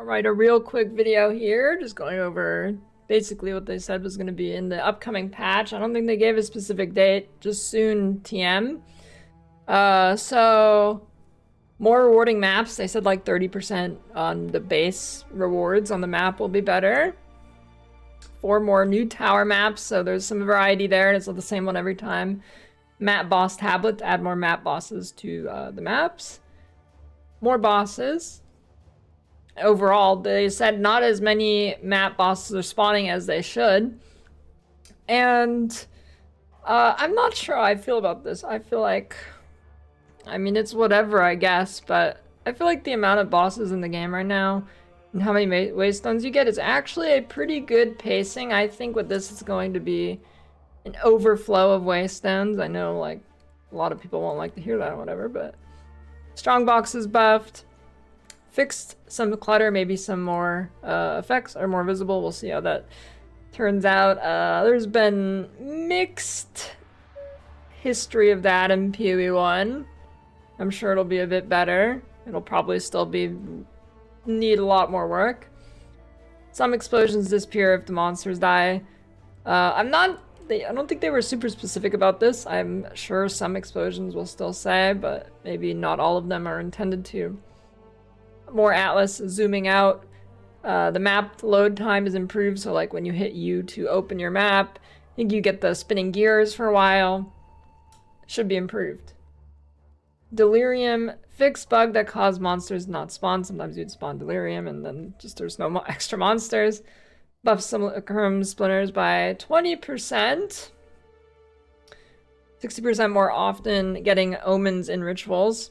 Alright, a real quick video here, just going over basically what they said was going to be in the upcoming patch. I don't think they gave a specific date, just soon TM. So more rewarding maps. They said like 30% on the base rewards on the map will be better. 4 more new tower maps, so there's some variety there, and it's not the same one every time. Map boss tablet to add more map bosses to the maps. More bosses. Overall, they said not as many map bosses are spawning as they should. And I'm not sure how I feel about this. I feel like, I mean, it's whatever, I guess, but I feel like the amount of bosses in the game right now and how many waystones you get is actually a pretty good pacing. I think with this, it's going to be an overflow of waystones. I know, like, a lot of people won't like to hear that or whatever, but strongbox is buffed. Fixed some clutter, maybe some more effects are more visible. We'll see how that turns out. There's been mixed history of that in PoE 1. I'm sure it'll be a bit better. It'll probably still need a lot more work. Some explosions disappear if the monsters die. I don't think they were super specific about this. I'm sure some explosions will still say, but maybe not all of them are intended to. More Atlas zooming out. The map load time is improved, so like when you hit U to open your map, I think you get the spinning gears for a while. Should be improved. Delirium, fixed bug that caused monsters not spawn. Sometimes you'd spawn Delirium and then just there's no extra monsters. Buff some Chrome splinters by 20%. 60% more often getting omens in rituals.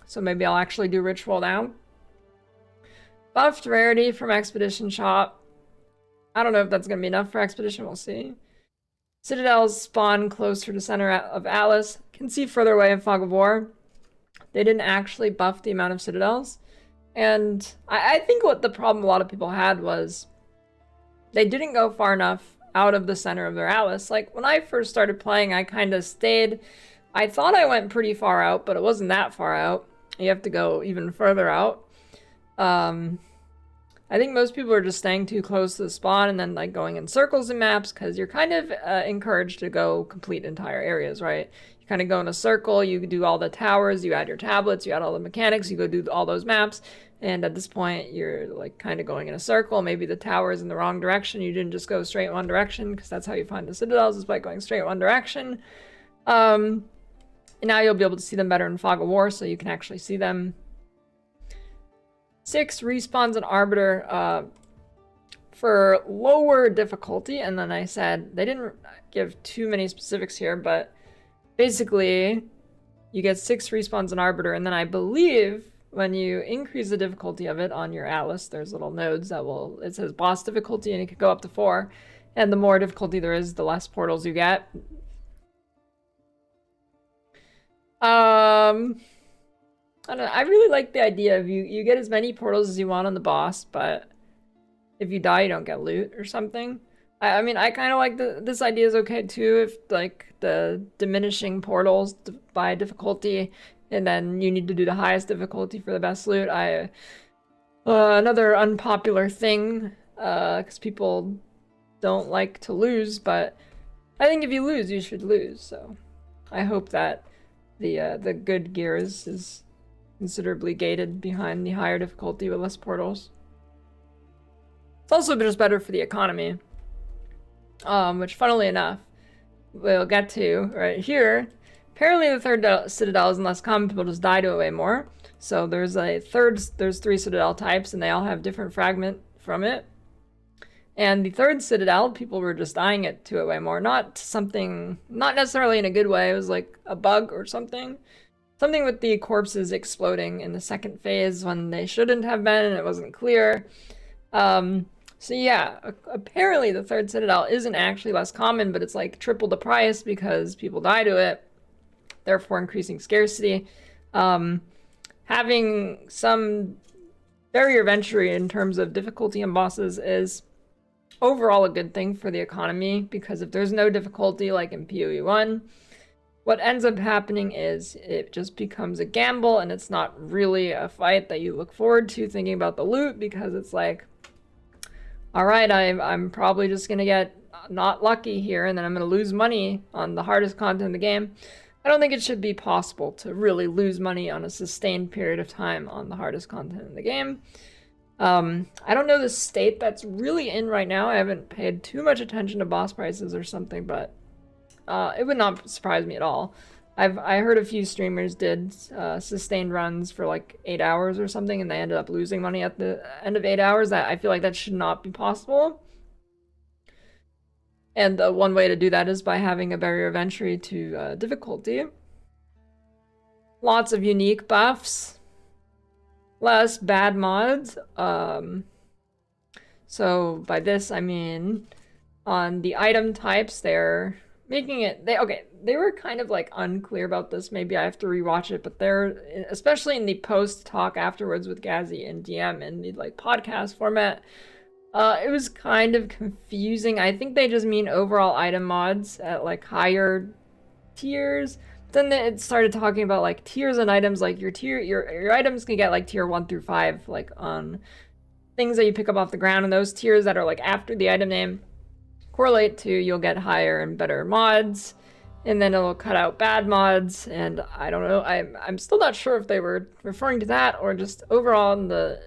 So maybe I'll actually do ritual now. Buffed rarity from Expedition Shop. I don't know if that's going to be enough for Expedition, we'll see. Citadels spawn closer to center of Atlas. Can see further away in Fog of War. They didn't actually buff the amount of Citadels. And I think what the problem a lot of people had was they didn't go far enough out of the center of their Atlas. Like, when I first started playing, I kind of stayed. I thought I went pretty far out, but it wasn't that far out. You have to go even further out. I think most people are just staying too close to the spawn and then like going in circles in maps because you're kind of encouraged to go complete entire areas, right? You kind of go in a circle, you do all the towers, you add your tablets, you add all the mechanics, you go do all those maps, and at this point you're like kind of going in a circle. Maybe the tower is in the wrong direction. You didn't just go straight in one direction because that's how you find the citadels, is by going straight one direction. And now you'll be able to see them better in Fog of War, so you can actually see them. 6 respawns an Arbiter for lower difficulty, and then I said they didn't give too many specifics here, but basically you get 6 respawns an Arbiter, and then I believe when you increase the difficulty of it on your Atlas, there's little nodes that it says boss difficulty, and it could go up to 4, and the more difficulty there is, the less portals you get. I don't know, I really like the idea of you get as many portals as you want on the boss, but if you die, you don't get loot or something. I mean, I kind of like this idea is okay too, if like the diminishing portals by difficulty, and then you need to do the highest difficulty for the best loot. Another unpopular thing, because people don't like to lose, but I think if you lose, you should lose. So I hope that the good gear is considerably gated behind the higher difficulty with less portals. It's also just better for the economy, which funnily enough, we'll get to right here. Apparently the third Citadel is less common, people just die to it way more. So there's 3 Citadel types, and they all have different fragment from it. And the third Citadel, people were just dying to it way more. Not necessarily in a good way, it was like a bug or something. Something with the corpses exploding in the second phase when they shouldn't have been, and it wasn't clear. So yeah, apparently the third Citadel isn't actually less common, but it's like triple the price because people die to it, therefore increasing scarcity. Having some barrier of entry in terms of difficulty and bosses is overall a good thing for the economy, because if there's no difficulty like in PoE 1, what ends up happening is it just becomes a gamble, and it's not really a fight that you look forward to thinking about the loot, because it's like, all right, I'm probably just gonna get not lucky here, and then I'm gonna lose money on the hardest content in the game. I don't think it should be possible to really lose money on a sustained period of time on the hardest content in the game. I don't know the state that's really in right now. I haven't paid too much attention to boss prices or something, but it would not surprise me at all. I heard a few streamers did sustained runs for like 8 hours or something, and they ended up losing money at the end of 8 hours. I feel like that should not be possible. And one way to do that is by having a barrier of entry to difficulty. Lots of unique buffs. Less bad mods. So by this I mean on the item types, they're making it, they were kind of like unclear about this. Maybe I have to rewatch it, but they're, especially in the post talk afterwards with Gazzy and DM in the like podcast format, it was kind of confusing. I think they just mean overall item mods at like higher tiers. Then it started talking about like tiers and items, like your items can get like tier 1 through 5, like on things that you pick up off the ground, and those tiers that are like after the item name correlate to, you'll get higher and better mods, and then it'll cut out bad mods. And I don't know, I'm still not sure if they were referring to that or just overall in the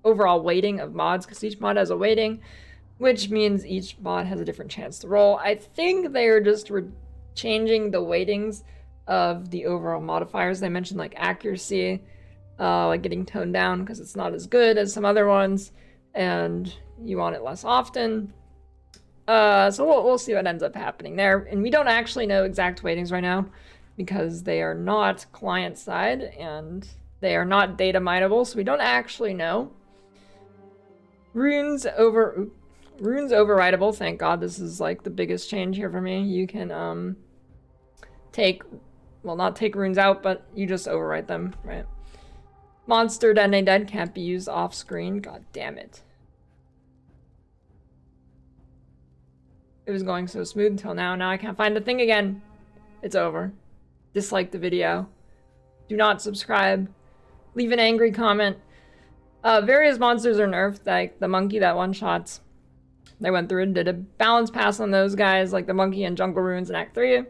overall weighting of mods, because each mod has a weighting, which means each mod has a different chance to roll. I think they're just changing the weightings of the overall modifiers. They mentioned like accuracy, like getting toned down because it's not as good as some other ones, and you want it less often. So we'll see what ends up happening there. And we don't actually know exact weightings right now because they are not client side and they are not data mineable, so we don't actually know. Runes overridable. Thank God, this is like the biggest change here for me. You can not take runes out, but you just overwrite them, right? Monster dead can't be used off screen. God damn it. It was going so smooth until now. Now I can't find the thing again. It's over. Dislike the video. Do not subscribe. Leave an angry comment. Various monsters are nerfed, like the monkey that one-shots. They went through and did a balance pass on those guys, like the monkey and jungle runes in Act 3.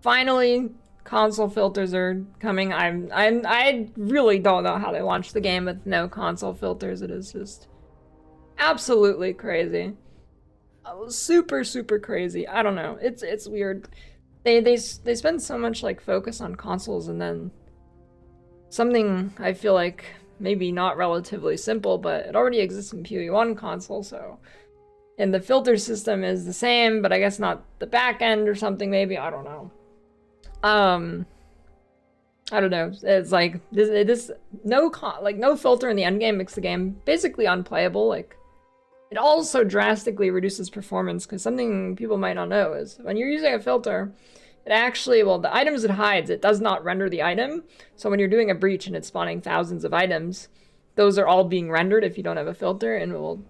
Finally, console filters are coming. I really don't know how they launched the game with no console filters. It is just absolutely crazy. Super crazy. I don't know. It's weird. They spend so much like focus on consoles, and then something I feel like maybe not relatively simple, but it already exists in PoE1 console, so, and the filter system is the same, but I guess not the back end or something, maybe. I don't know. I don't know. It's like no filter in the endgame makes the game basically unplayable. Like, it also drastically reduces performance, because something people might not know is when you're using a filter, it actually, well, the items it hides, it does not render the item. So when you're doing a breach and it's spawning thousands of items, those are all being rendered if you don't have a filter, and it will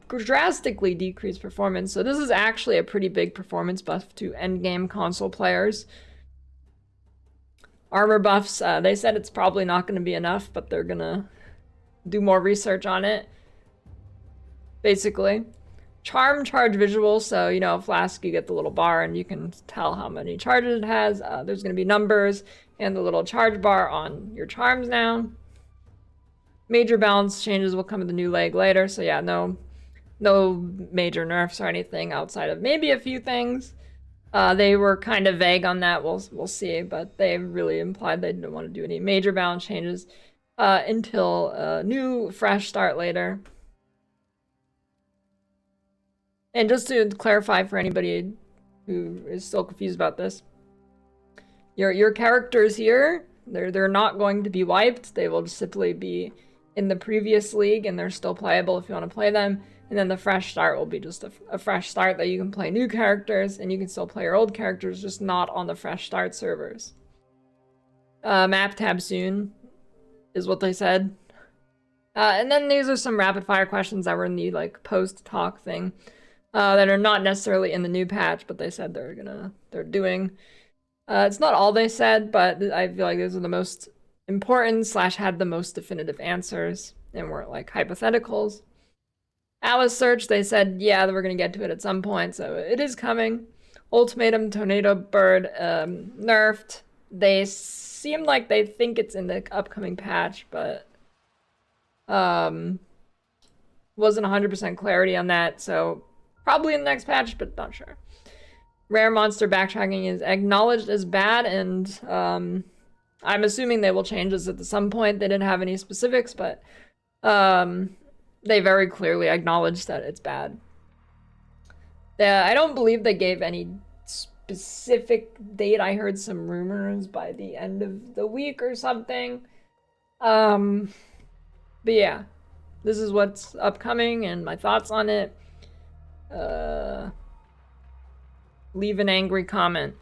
drastically decrease performance. So this is actually a pretty big performance buff to endgame console players. Armor buffs, they said it's probably not going to be enough, but they're going to do more research on it. Basically. Charm charge visual, so, you know, Flask, you get the little bar and you can tell how many charges it has. There's going to be numbers and the little charge bar on your charms now. Major balance changes will come in the new leg later, so yeah, no major nerfs or anything outside of maybe a few things. They were kind of vague on that, we'll see, but they really implied they didn't want to do any major balance changes until a new fresh start later. And just to clarify for anybody who is still confused about this, your characters here, they're not going to be wiped. They will just simply be in the previous league, and they're still playable if you want to play them. And then the fresh start will be just a fresh start that you can play new characters, and you can still play your old characters, just not on the fresh start servers. Map tab soon is what they said. And then these are some rapid fire questions that were in the like post talk thing. That are not necessarily in the new patch, but they said they're doing. It's not all they said, but I feel like those are the most important / had the most definitive answers and weren't like hypotheticals. Alice Search, they said, yeah, we're going to get to it at some point, so it is coming. Ultimatum, Tornado Bird, nerfed. They seem like they think it's in the upcoming patch, but wasn't 100% clarity on that, so probably in the next patch, but not sure. Rare monster backtracking is acknowledged as bad, and I'm assuming they will change this at some point. They didn't have any specifics, but they very clearly acknowledged that it's bad. I don't believe they gave any specific date. I heard some rumors by the end of the week or something. But yeah, this is what's upcoming and my thoughts on it. Leave an angry comment.